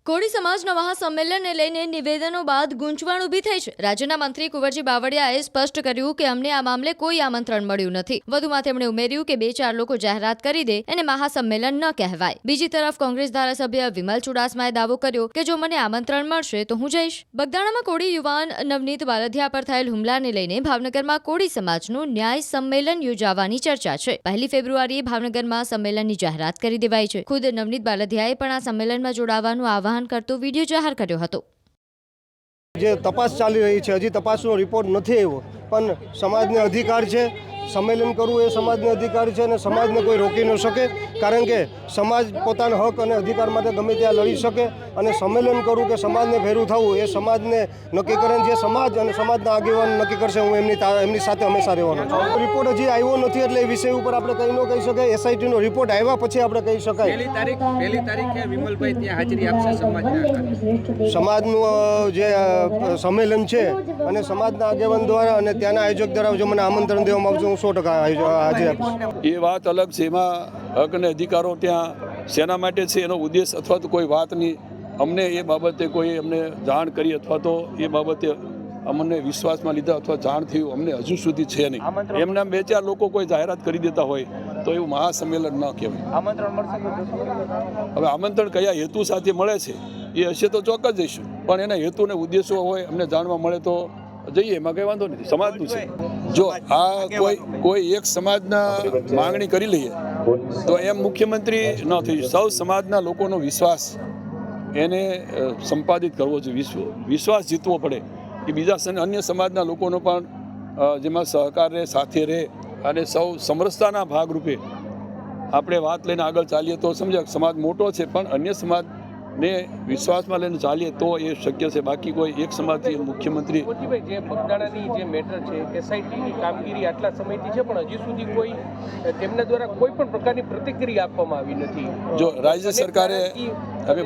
કોળી સમાજના મહાસંમેલનને લઈને નિવેદનો બાદ ગૂંચવણ ઊભી થઈ છે। રાજ્યના મંત્રી કુંવરજી બાવળિયાએ સ્પષ્ટ કર્યું કે અમને આ મામલે કોઈ આમંત્રણ મળ્યું નથી। વધુમાં તેમણે ઉમેર્યું કે 2-4 લોકો જાહેરાત કરી દે એને મહાસંમેલન ન કહેવાય। બીજી તરફ કોંગ્રેસ ધારાસભ્ય વિમલ ચુડાસમાએ દાવો કર્યો કે જો મને આમંત્રણ મળશે તો હું જઈશ। બગદાણામાં કોળી યુવાન નવનીત બાલધિયા પર થયેલ હુમલાને લઈને ભાવનગરમાં કોળી સમાજનું ન્યાય સંમેલન યોજાવાની ચર્ચા છે। 1 ફેબ્રુઆરીએ ભાવનગરમાં સંમેલનની જાહેરાત કરી દેવાઈ છે। ખુદ નવનીત બાલધિયાએ પણ આ સંમેલનમાં જોડાવાનું આહવાન કરતો વિડીયો જાહેર કર્યો હતો। જે તપાસ ચાલી રહી છે, હજી તપાસનો રિપોર્ટ નથી આવ્યો, પણ સમાજને અધિકાર છે, સંમેલન કરવું એ સમાજનો અધિકાર છે અને સમાજને કોઈ રોકી ન શકે, કારણ કે સમાજ પોતાના હક અને અધિકાર માટે ગમે ત્યાં લડી શકે। અને સંમેલન કરવું કે સમાજને ભેરું થવું એ સમાજને નક્કી કરે, જે સમાજ અને સમાજના આગેવાન નક્કી કરશે, હું એમની સાથે હંમેશા રહેવાનો છું। રિપોર્ટ હજી આવ્યો નથી એટલે એ વિષય ઉપર આપણે કંઈ ન કહી શકાય। એસઆઈટીનો રિપોર્ટ આવ્યા પછી આપણે કહી શકાય। પહેલી તારીખે વિમલભાઈ ત્યાં હાજરી આપશે સમાજનું જે સંમેલન છે અને સમાજના આગેવાન દ્વારા અને ત્યાંના આયોજક દ્વારા જો મને આમંત્રણ દેવામાં આવશે, હું 100% હાજરી આપીશ। એ વાત અલગ છે, એમાં હક અને અધિકારો ત્યાં શેના માટે છે એનો ઉદ્દેશ અથવા તો કોઈ વાતની અમને એ બાબતે કોઈ અમને જાણ કરી અથવા તો એ બાબતે અમને વિશ્વાસમાં લીધા અથવા જાણ થયું અમને હજુ સુધી છે નહીં। એમના 2-4 લોકો કોઈ જાહેરાત કરી દેતા હોય તો એવું મહાસંમેલન ન કહેવાય। હવે આમંત્રણ કયા હેતુ સાથે મળે છે એ હશે તો ચોક્કસ જઈશું, પણ એના હેતુ અને ઉદ્દેશો હોય અમને જાણવા મળે તો જઈએ, એમાં કંઈ વાંધો નથી। સમાજનું છે, જો આ કોઈ એક સમાજના માંગણી કરી લઈએ તો એમ મુખ્યમંત્રી ન થઈ। સૌ સમાજના લોકોનો વિશ્વાસ એને સંપાદિત કરવો જોઈએ, વિશ્વાસ જીતવો પડે કે બીજા અન્ય સમાજના લોકોનો પણ જેમાં સહકાર રહે, સાથે રહે અને સૌ સમરસતાના ભાગરૂપે આપણે વાત લઈને આગળ ચાલીએ તો સમજાય સમાજ મોટો છે, પણ અન્ય સમાજને વિશ્વાસમાં લઈને ચાલીએ તો એ શક્ય છે। બાકી કોઈ એક સમાજથી મુખ્યમંત્રી જે બગદાણાની જે મેટર છે, એસઆઈટીની કામગીરી આટલા સમયથી છે, પણ હજી સુધી કોઈ તેમના દ્વારા કોઈ પણ પ્રકારની પ્રતિક્રિયા આપવામાં આવી નથી। જો રાજ્ય સરકારે હવે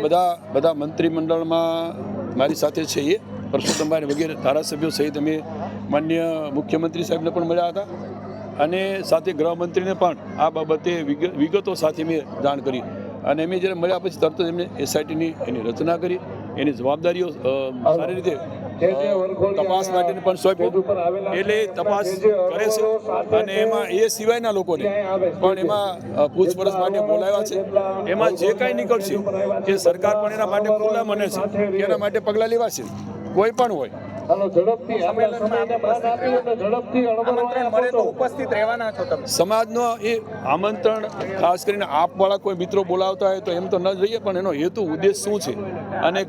બધા મંત્રીમંડળમાં મારી સાથે છે, એ પરસોત્તમભાઈ વગેરે ધારાસભ્યો સહિત અમે માન્ય મુખ્યમંત્રી સાહેબને પણ મળ્યા હતા અને સાથે ગૃહમંત્રીને પણ આ બાબતે વિગતો સાથે મેં જાણ કરી અને અમે જ્યારે મળ્યા પછી તરત જ એમને એસઆઈટીની એની રચના કરી, એની જવાબદારીઓ સારી રીતે તપાસ માટેની પણ સોંપ્યું, એટલે તપાસ કરે છે અને એમાં એ સિવાયના લોકોને પણ એમાં પૂછપરછ માટે બોલાવ્યા છે। એમાં જે કાંઈ નીકળશે એ સરકાર પણ એના માટે ખુલ્લા મને છે કે એના માટે પગલાં લેવાશે, કોઈ પણ હોય। સમાજનો એ આમંત્રણ ખાસ કરીને આપવાળા કોઈ મિત્રો બોલાવતા હોય તો એમ તો ન જઈએ, પણ એનો હેતુ ઉદ્દેશ શું છે અને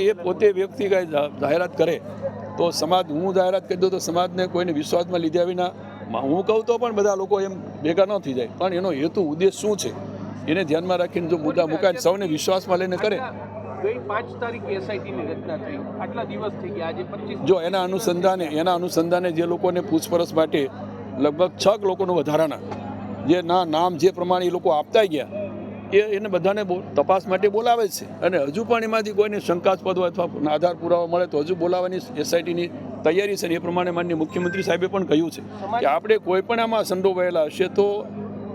એ પોતે વ્યક્તિ કાંઈ જાહેરાત કરે તો સમાજ, હું જાહેરાત કરી દઉં તો સમાજને કોઈને વિશ્વાસમાં લીધા વિના હું કહું તો પણ બધા લોકો એમ ભેગા ન થઈ જાય, પણ એનો હેતુ ઉદ્દેશ શું છે એને ધ્યાનમાં રાખીને જો મુદ્દા મુકાય સૌને વિશ્વાસમાં લઈને કરે। 5 તારીખે એસઆઈટીની રચના થઈ, આટલા દિવસ થઈ ગયા, આજે 25 જો એના અનુસંધાને જે લોકોને પૂછપરછ માટે લગભગ 6 લોકોનો વધારાના જે નામ જે પ્રમાણે એ લોકો આપતા ગયા એને બધાને તપાસ માટે બોલાવે છે અને હજુ પણ એમાંથી કોઈને શંકાસ્પદ હોય અથવા આધાર પુરાવા મળે તો હજુ બોલાવવાની એસઆઈટીની તૈયારી છે। એ પ્રમાણે માનનીય મુખ્યમંત્રી સાહેબે પણ કહ્યું છે કે આપણે કોઈ પણ આમાં સંડોવાયેલા હશે તો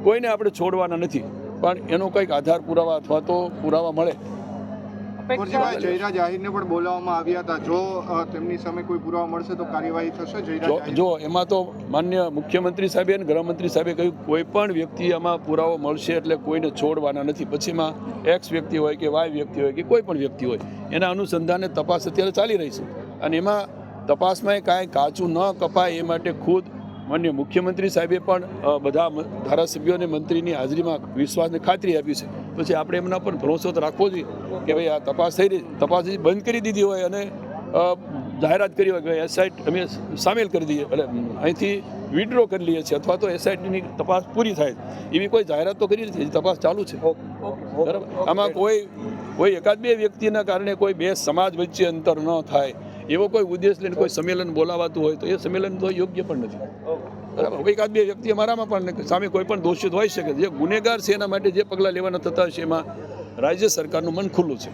કોઈને આપણે છોડવાના નથી, પણ એનો કંઈક આધાર પુરાવા અથવા તો પુરાવા મળે। જયરાજ આહિરને પણ બોલાવવામાં આવ્યા હતા, જો તેમની સામે કોઈ પુરાવા મળશે તો કાર્યવાહી થશે। જો એમાં તો માન્ય મુખ્યમંત્રી સાહેબે અને ગૃહમંત્રી સાહેબે કહ્યું કોઈ પણ વ્યક્તિ આમાં પુરાવો મળશે એટલે કોઈને છોડવાના નથી, પછીમાં એક્સ વ્યક્તિ હોય કે વાય વ્યક્તિ હોય કે કોઈ પણ વ્યક્તિ હોય એના અનુસંધાને તપાસ અત્યારે ચાલી રહી છે અને એમાં તપાસમાં કાંઈ કાચું ન કપાય એ માટે ખુદ માન્ય મુખ્યમંત્રી સાહેબે પણ બધા ધારાસભ્યો અને મંત્રીની હાજરીમાં વિશ્વાસને ખાતરી આપી છે। પછી આપણે એમના પર ભરોસો તો રાખવો જોઈએ કે ભાઈ આ તપાસ થઈ રહી, તપાસ બંધ કરી દીધી હોય અને જાહેરાત કરી હોય કે એસઆઈટી અમે સામેલ કરી દઈએ એટલે અહીંથી વિડ્રો કરી લઈએ છીએ અથવા તો એસઆઈટીની તપાસ પૂરી થાય એવી કોઈ જાહેરાત તો કરી નથી, તપાસ ચાલુ છે બરાબર। આમાં કોઈ એકાદ બે વ્યક્તિના કારણે કોઈ બે સમાજ વચ્ચે અંતર ન થાય એવો કોઈ ઉદ્દેશ લઈને કોઈ સંમેલન બોલાવાતું હોય તો એ સંમેલન તો યોગ્ય પણ નથી બરાબર। એકાદ બે વ્યક્તિ અમારામાં પણ સામે કોઈ પણ દોષિત હોઈ શકે, જે ગુનેગાર છે એના માટે જે પગલાં લેવાના થતા હશે એમાં રાજ્ય સરકારનું મન ખુલ્લું છે।